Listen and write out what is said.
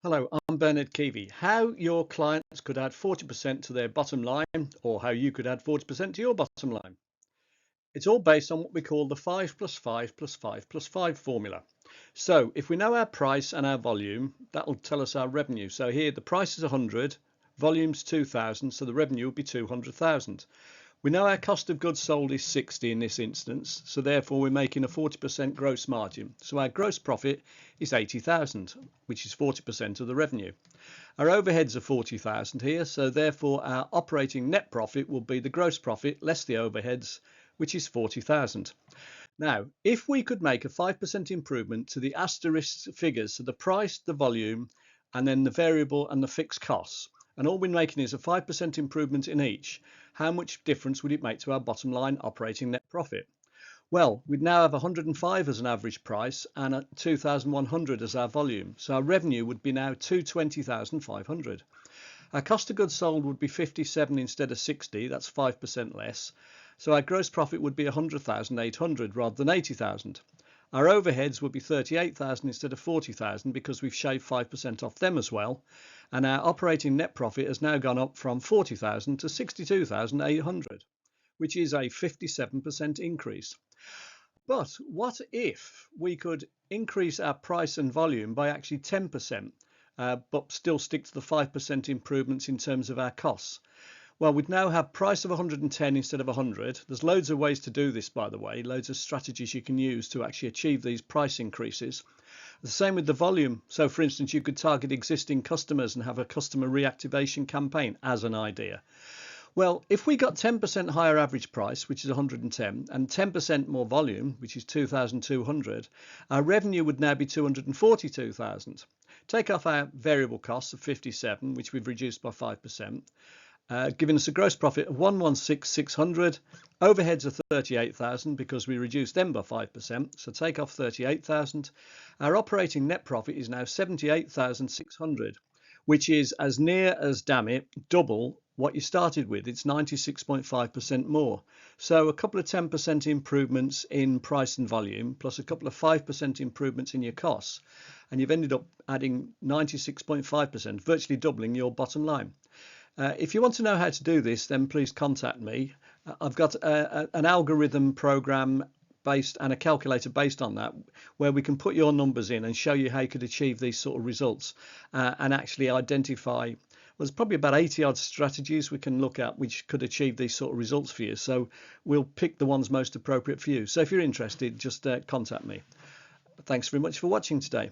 Hello, I'm Bernard Keevy. How your clients could add 40% to their bottom line, or how you could add 40% to your bottom line. It's all based on what we call the 5 plus 5 plus 5 plus 5 formula. So if we know our price and our volume, that will tell us our revenue. So here the price is 100, volume's 2,000, so the revenue will be 200,000. We know our cost of goods sold is 60 in this instance, so therefore we're making a 40% gross margin. So our gross profit is 80,000, which is 40% of the revenue. Our overheads are 40,000 here, so therefore our operating net profit will be the gross profit less the overheads, which is 40,000. Now, if we could make a 5% improvement to the asterisk figures, so the price, the volume, and then the variable and the fixed costs, and all we're making is a 5% improvement in each, how much difference would it make to our bottom line operating net profit? Well, we'd now have 105 as an average price and 2,100 as our volume. So our revenue would be now 220,500. Our cost of goods sold would be 57 instead of 60. That's 5% less. So our gross profit would be 100,800 rather than 80,000. Our overheads would be 38,000 instead of 40,000 because we've shaved 5% off them as well. And our operating net profit has now gone up from 40,000 to 62,800, which is a 57% increase. But what if we could increase our price and volume by actually 10%, but still stick to the 5% improvements in terms of our costs? Well, we'd now have price of 110 instead of 100. There's loads of ways to do this, by the way, loads of strategies you can use to actually achieve these price increases. The same with the volume. So for instance, you could target existing customers and have a customer reactivation campaign as an idea. Well, if we got 10% higher average price, which is 110, and 10% more volume, which is 2,200, our revenue would now be 242,000. Take off our variable costs of 57, which we've reduced by 5%. Giving us a gross profit of 116,600. Overheads are 38,000 because we reduced them by 5%. So take off 38,000. Our operating net profit is now 78,600, which is as near as, damn it, double what you started with. It's 96.5% more. So a couple of 10% improvements in price and volume, plus a couple of 5% improvements in your costs, and you've ended up adding 96.5%, virtually doubling your bottom line. If you want to know how to do this, then please contact me. I've got an algorithm program based and a calculator based on that, where we can put your numbers in and show you how you could achieve these sort of results and actually identify. Well, there's probably about 80 odd strategies we can look at which could achieve these sort of results for you. So we'll pick the ones most appropriate for you. So if you're interested, just contact me. Thanks very much for watching today.